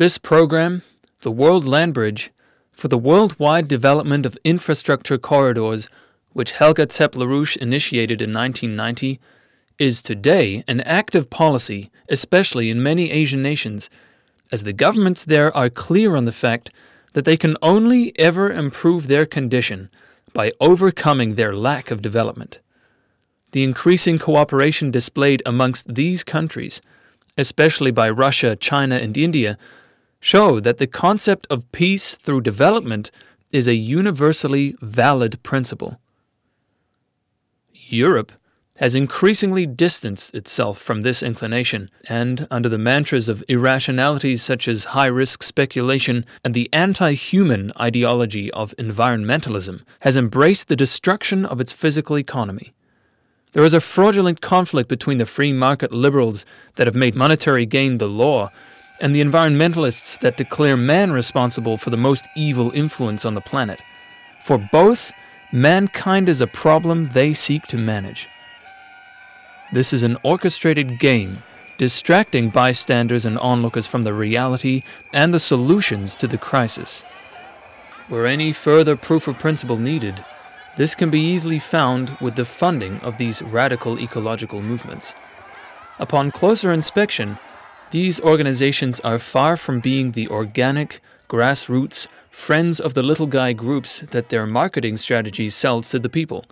This program, the World Landbridge, for the worldwide development of infrastructure corridors, which Helga Zepp-LaRouche initiated in 1990, is today an active policy, especially in many Asian nations, as the governments there are clear on the fact that they can only ever improve their condition by overcoming their lack of development. The increasing cooperation displayed amongst these countries, especially by Russia, China, and India, show that the concept of peace through development is a universally valid principle. Europe has increasingly distanced itself from this inclination, and under the mantras of irrationalities such as high-risk speculation and the anti-human ideology of environmentalism, has embraced the destruction of its physical economy. There is a fraudulent conflict between the free market liberals that have made monetary gain the law and the environmentalists that declare man responsible for the most evil influence on the planet. For both, mankind is a problem they seek to manage. This is an orchestrated game, distracting bystanders and onlookers from the reality and the solutions to the crisis. Were any further proof of principle needed, this can be easily found with the funding of these radical ecological movements. Upon closer inspection, these organizations are far from being the organic, grassroots, friends of the little guy groups that their marketing strategy sells to the people.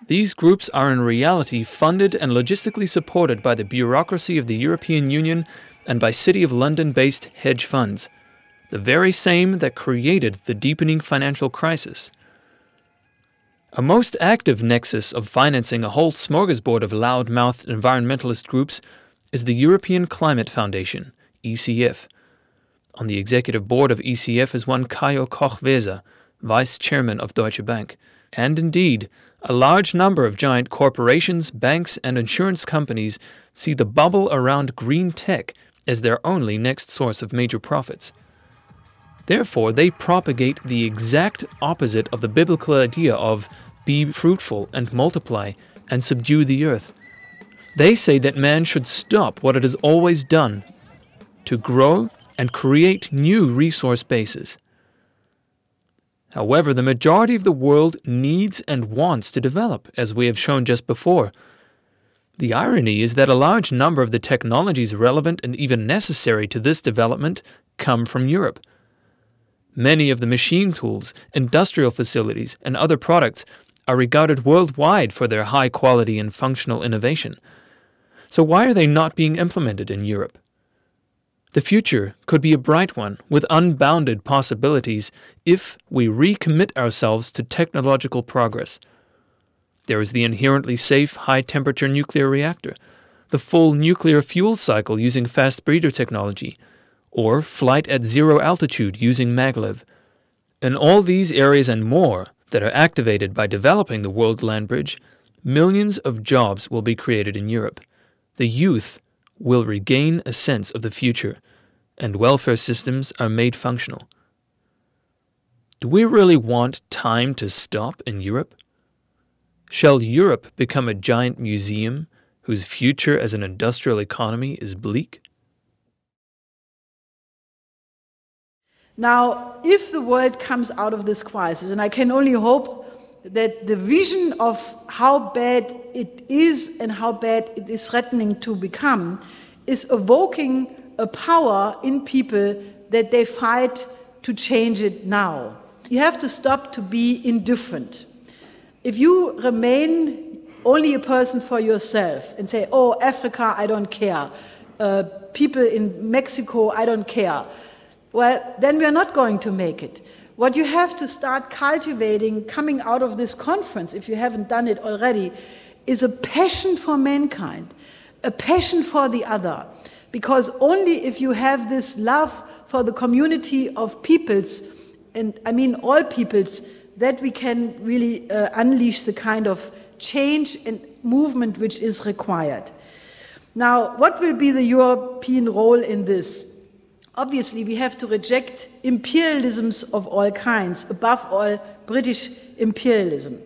These groups are in reality funded and logistically supported by the bureaucracy of the European Union and by City of London-based hedge funds, the very same that created the deepening financial crisis. A most active nexus of financing a whole smorgasbord of loud-mouthed environmentalist groups is the European Climate Foundation, ECF. On the executive board of ECF is one Kajo Koch-Weser, vice chairman of Deutsche Bank, and indeed, a large number of giant corporations, banks, and insurance companies see the bubble around green tech as their only next source of major profits. Therefore, they propagate the exact opposite of the biblical idea of be fruitful and multiply and subdue the earth. They say that man should stop what it has always done, to grow and create new resource bases. However, the majority of the world needs and wants to develop, as we have shown just before. The irony is that a large number of the technologies relevant and even necessary to this development come from Europe. Many of the machine tools, industrial facilities, and other products are regarded worldwide for their high quality and functional innovation. So why are they not being implemented in Europe? The future could be a bright one with unbounded possibilities if we recommit ourselves to technological progress. There is the inherently safe high-temperature nuclear reactor, the full nuclear fuel cycle using fast breeder technology, or flight at zero altitude using maglev. In all these areas and more that are activated by developing the World Landbridge, millions of jobs will be created in Europe. The youth will regain a sense of the future, and welfare systems are made functional. Do we really want time to stop in Europe? Shall Europe become a giant museum whose future as an industrial economy is bleak? Now, if the world comes out of this crisis, and I can only hope that the vision of how bad it is and how bad it is threatening to become is evoking a power in people that they fight to change it now. You have to stop to be indifferent. If you remain only a person for yourself and say, oh, Africa, I don't care, people in Mexico, I don't care, well, then we are not going to make it. What you have to start cultivating coming out of this conference, if you haven't done it already, is a passion for mankind, a passion for the other. Because only if you have this love for the community of peoples, and I mean all peoples, that we can really unleash the kind of change and movement which is required. Now, what will be the European role in this? Obviously, we have to reject imperialisms of all kinds, above all, British imperialism.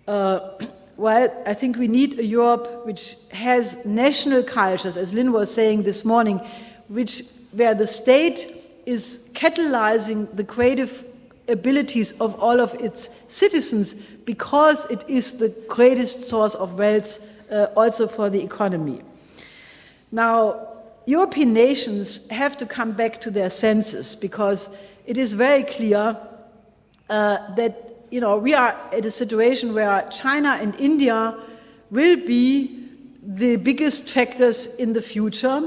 Well, I think we need a Europe which has national cultures. As Lynn was saying this morning, where the state is catalyzing the creative abilities of all of its citizens because it is the greatest source of wealth also for the economy. Now, European nations have to come back to their senses because it is very clear that we are at a situation where China and India will be the biggest factors in the future.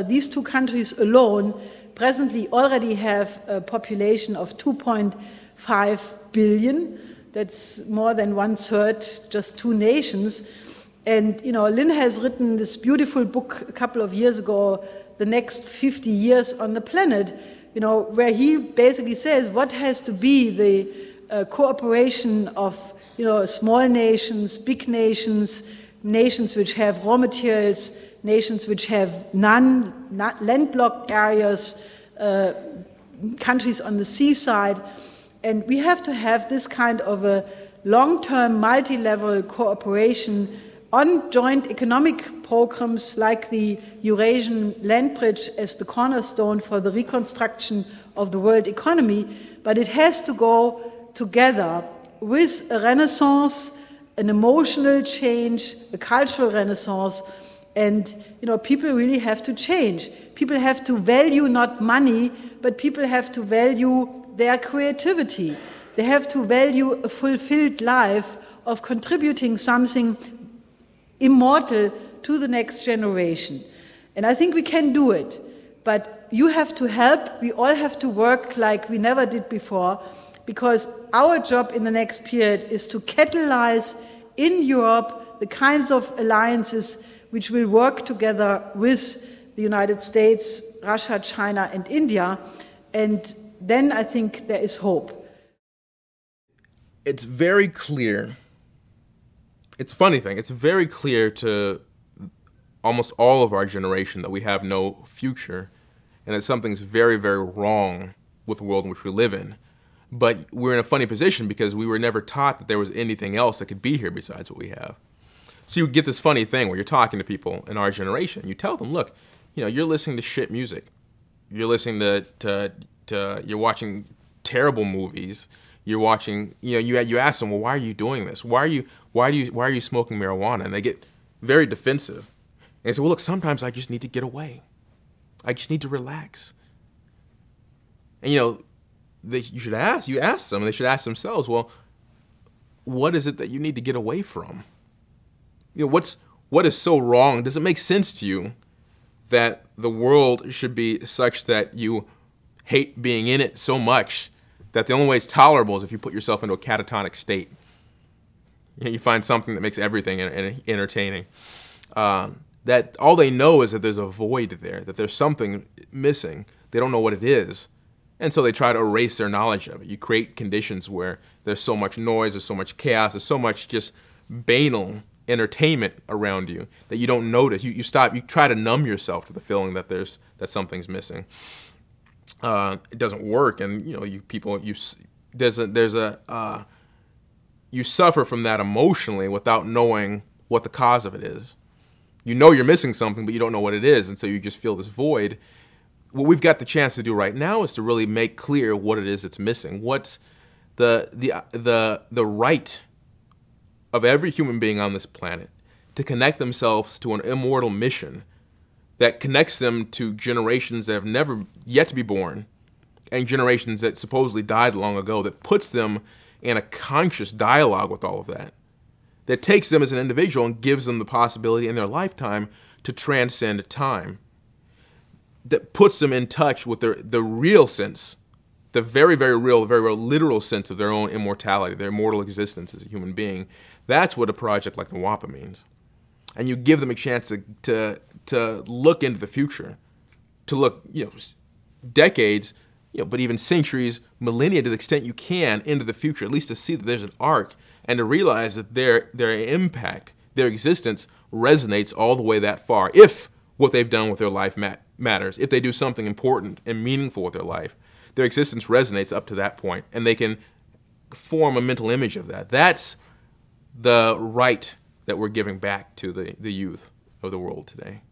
These two countries alone presently already have a population of 2.5 billion. That's more than 1/3, just two nations. And, Lin has written this beautiful book a couple of years ago, The Next 50 Years on the Planet, where he basically says what has to be the cooperation of, small nations, big nations, nations which have raw materials, nations which have landlocked areas, countries on the seaside. And we have to have this kind of a long-term, multi-level cooperation on joint economic programs like the Eurasian Landbridge as the cornerstone for the reconstruction of the world economy, but it has to go together with a renaissance, an emotional change, a cultural renaissance, and people really have to change. People have to value not money, but people have to value their creativity. They have to value a fulfilled life of contributing something immortal to the next generation. And I think we can do it, but you have to help. We all have to work like we never did before, because our job in the next period is to catalyze in Europe the kinds of alliances which will work together with the United States, Russia, China, and India. And then I think there is hope. It's very clear. It's a funny thing. It's very clear to almost all of our generation that we have no future and that something's very, very wrong with the world in which we live in. But we're in a funny position because we were never taught that there was anything else that could be here besides what we have. So you get this funny thing where you're talking to people in our generation. You tell them, look, you're listening to shit music. You're listening to you're watching terrible movies. You're watching, you ask them, well, why are you doing this? Why are you smoking marijuana? And they get very defensive. And they say, well, look, sometimes I just need to get away. I just need to relax. And you ask them, and they should ask themselves, well, what is it that you need to get away from? What is so wrong? Does it make sense to you that the world should be such that you hate being in it so much that the only way it's tolerable is if you put yourself into a catatonic state? You find something that makes everything entertaining. That all they know is that there's a void there, that there's something missing. They don't know what it is. And so they try to erase their knowledge of it. You create conditions where there's so much noise, there's so much chaos, there's so much just banal entertainment around you that you don't notice. You try to numb yourself to the feeling that something's missing. It doesn't work, and you suffer from that emotionally without knowing what the cause of it is. You know you're missing something, but you don't know what it is, and so you just feel this void. What we've got the chance to do right now is to really make clear what it is that's missing. What's the right of every human being on this planet to connect themselves to an immortal mission that connects them to generations that have never yet to be born and generations that supposedly died long ago, that puts them in a conscious dialogue with all of that, that takes them as an individual and gives them the possibility in their lifetime to transcend time, that puts them in touch with the real sense, the very, very real, literal sense of their own immortality, their immortal existence as a human being. That's what a project like NWAPA means. And you give them a chance to look into the future, to look, decades, but even centuries, millennia, to the extent you can, into the future, at least to see that there's an arc, and to realize that their impact, their existence resonates all the way that far, if what they've done with their life matters. If they do something important and meaningful with their life, their existence resonates up to that point, and they can form a mental image of that. That's the right that we're giving back to the youth of the world today.